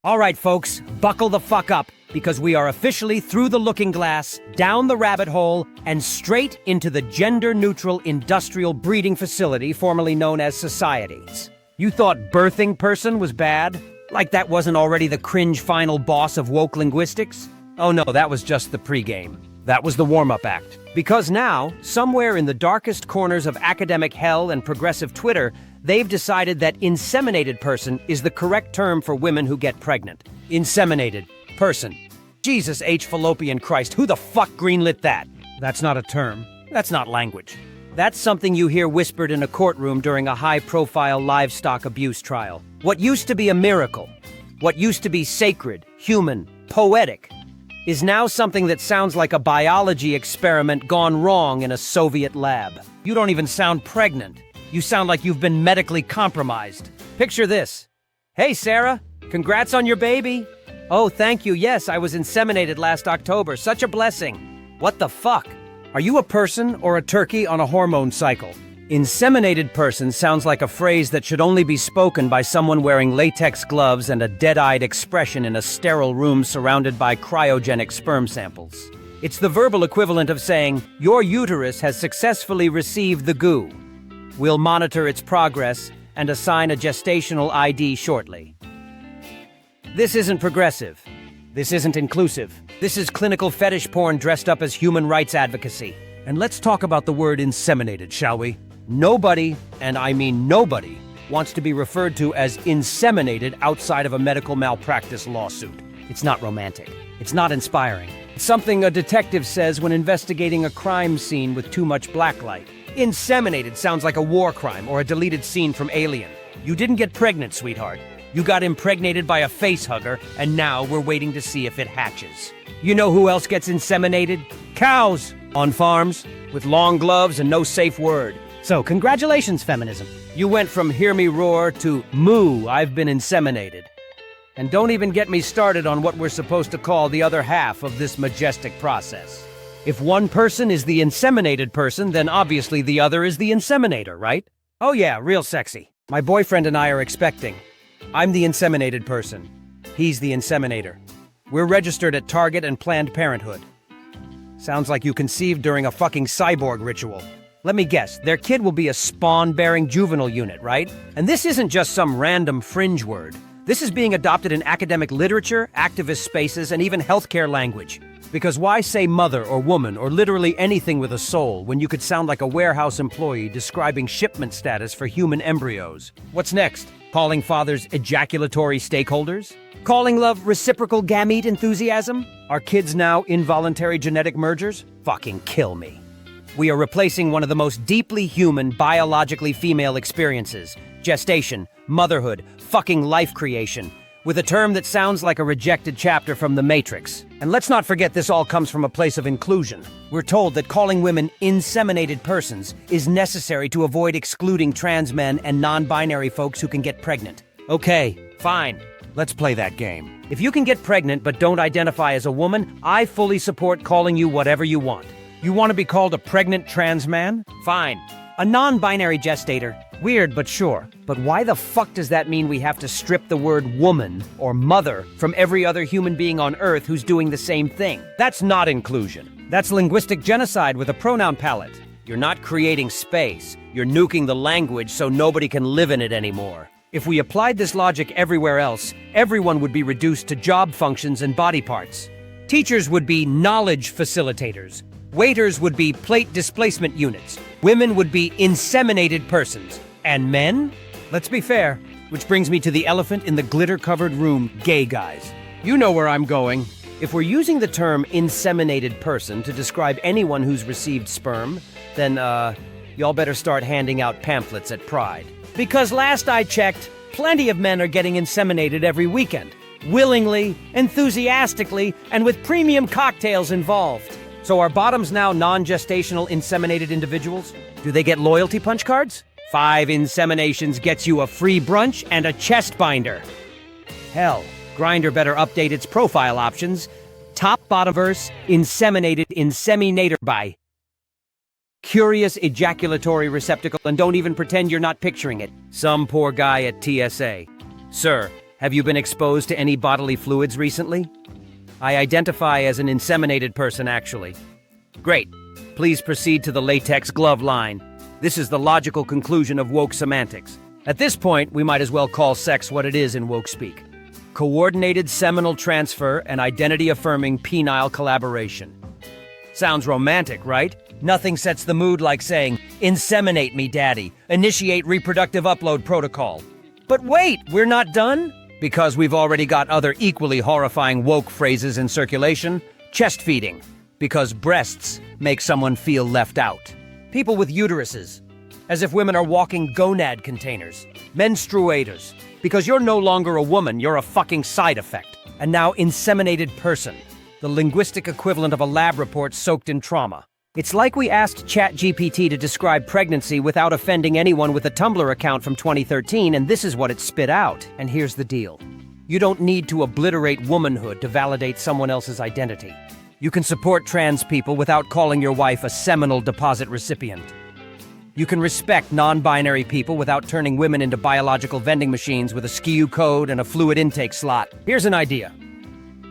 All right, folks, buckle the fuck up, because we are officially through the looking glass, down the rabbit hole, and straight into the gender-neutral industrial breeding facility formerly known as societies. You thought birthing person was bad? Like that wasn't already the cringe final boss of woke linguistics? Oh no, that was just the pregame. That was the warm-up act. Because now, somewhere in the darkest corners of academic hell and progressive Twitter, they've decided that inseminated person is the correct term for women who get pregnant. Inseminated person. Jesus H. Fallopian Christ, who the fuck greenlit that? That's not a term. That's not language. That's something you hear whispered in a courtroom during a high-profile livestock abuse trial. What used to be a miracle, what used to be sacred, human, poetic, is now something that sounds like a biology experiment gone wrong in a Soviet lab. You don't even sound pregnant. You sound like you've been medically compromised. Picture this. Hey, Sarah, congrats on your baby. Oh, thank you. Yes, I was inseminated last October. Such a blessing. What the fuck? Are you a person or a turkey on a hormone cycle? Inseminated person sounds like a phrase that should only be spoken by someone wearing latex gloves and a dead-eyed expression in a sterile room surrounded by cryogenic sperm samples. It's the verbal equivalent of saying, your uterus has successfully received the goo. We'll monitor its progress and assign a gestational ID shortly. This isn't progressive. This isn't inclusive. This is clinical fetish porn dressed up as human rights advocacy. And let's talk about the word inseminated, shall we? Nobody, and I mean nobody, wants to be referred to as inseminated outside of a medical malpractice lawsuit. It's not romantic. It's not inspiring. It's something a detective says when investigating a crime scene with too much blacklight. Inseminated sounds like a war crime or a deleted scene from Alien. You didn't get pregnant, sweetheart. You got impregnated by a facehugger, and now we're waiting to see if it hatches. You know who else gets inseminated? Cows! On farms, with long gloves and no safe word. So, congratulations, feminism. You went from hear me roar to moo, I've been inseminated. And don't even get me started on what we're supposed to call the other half of this majestic process. If one person is the inseminated person, then obviously the other is the inseminator, right? Oh yeah, real sexy. My boyfriend and I are expecting. I'm the inseminated person. He's the inseminator. We're registered at Target and Planned Parenthood. Sounds like you conceived during a fucking cyborg ritual. Let me guess, their kid will be a spawn-bearing juvenile unit, right? And this isn't just some random fringe word. This is being adopted in academic literature, activist spaces, and even healthcare language. Because why say mother or woman or literally anything with a soul when you could sound like a warehouse employee describing shipment status for human embryos? What's next? Calling fathers ejaculatory stakeholders? Calling love reciprocal gamete enthusiasm? Are kids now involuntary genetic mergers? Fucking kill me. We are replacing one of the most deeply human, biologically female experiences, gestation, motherhood, fucking life creation, with a term that sounds like a rejected chapter from The Matrix. And let's not forget this all comes from a place of inclusion. We're told that calling women inseminated persons is necessary to avoid excluding trans men and non-binary folks who can get pregnant. Okay, fine. Let's play that game. If you can get pregnant but don't identify as a woman, I fully support calling you whatever you want. You want to be called a pregnant trans man? Fine. A non-binary gestator. Weird, but sure. But why the fuck does that mean we have to strip the word woman or mother from every other human being on Earth who's doing the same thing? That's not inclusion. That's linguistic genocide with a pronoun palette. You're not creating space. You're nuking the language so nobody can live in it anymore. If we applied this logic everywhere else, everyone would be reduced to job functions and body parts. Teachers would be knowledge facilitators. Waiters would be plate displacement units. Women would be inseminated persons. And men? Let's be fair. Which brings me to the elephant in the glitter-covered room, gay guys. You know where I'm going. If we're using the term inseminated person to describe anyone who's received sperm, then, y'all better start handing out pamphlets at Pride. Because last I checked, plenty of men are getting inseminated every weekend. Willingly, enthusiastically, and with premium cocktails involved. So are bottoms now non-gestational inseminated individuals? Do they get loyalty punch cards? 5 inseminations gets you a free brunch and a chest binder. Hell, Grindr better update its profile options. Top bottom verse, inseminated inseminator by. Curious ejaculatory receptacle, and don't even pretend you're not picturing it. Some poor guy at TSA. Sir, Have you been exposed to any bodily fluids recently? I identify as an inseminated person, actually. Great. Please proceed to the latex glove line. This is the logical conclusion of woke semantics. At this point, we might as well call sex what it is in woke speak. Coordinated seminal transfer and identity-affirming penile collaboration. Sounds romantic, right? Nothing sets the mood like saying, "Inseminate me, daddy. Initiate reproductive upload protocol." But wait, we're not done? Because we've already got other equally horrifying woke phrases in circulation. Chest feeding. Because breasts make someone feel left out. People with uteruses. As if women are walking gonad containers. Menstruators. Because you're no longer a woman, you're a fucking side effect. And now inseminated person. The linguistic equivalent of a lab report soaked in trauma. It's like we asked ChatGPT to describe pregnancy without offending anyone with a Tumblr account from 2013, and this is what it spit out. And here's the deal. You don't need to obliterate womanhood to validate someone else's identity. You can support trans people without calling your wife a seminal deposit recipient. You can respect non-binary people without turning women into biological vending machines with a SKU code and a fluid intake slot. Here's an idea.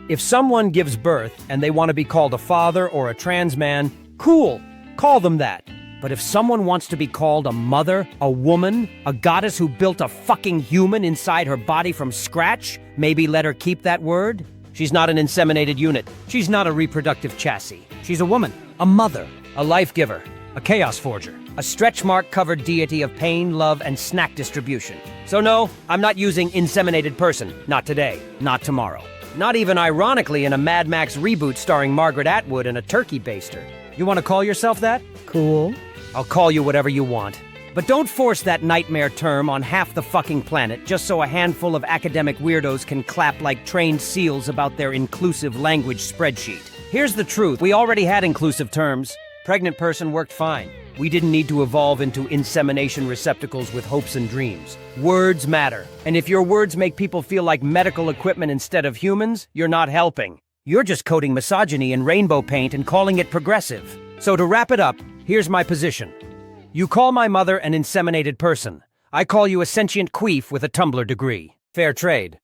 If someone gives birth and they want to be called a father or a trans man, cool, call them that. But if someone wants to be called a mother, a woman, a goddess who built a fucking human inside her body from scratch, maybe let her keep that word? She's not an inseminated unit. She's not a reproductive chassis. She's a woman, a mother, a life giver, a chaos forger, a stretch mark-covered deity of pain, love, and snack distribution. So no, I'm not using inseminated person. Not today, not tomorrow. Not even ironically in a Mad Max reboot starring Margaret Atwood and a turkey baster. You want to call yourself that? Cool. I'll call you whatever you want. But don't force that nightmare term on half the fucking planet just so a handful of academic weirdos can clap like trained seals about their inclusive language spreadsheet. Here's the truth. We already had inclusive terms. Pregnant person worked fine. We didn't need to evolve into insemination receptacles with hopes and dreams. Words matter. And if your words make people feel like medical equipment instead of humans, you're not helping. You're just coating misogyny in rainbow paint and calling it progressive. So to wrap it up, here's my position. You call my mother an inseminated person. I call you a sentient queef with a Tumblr degree. Fair trade.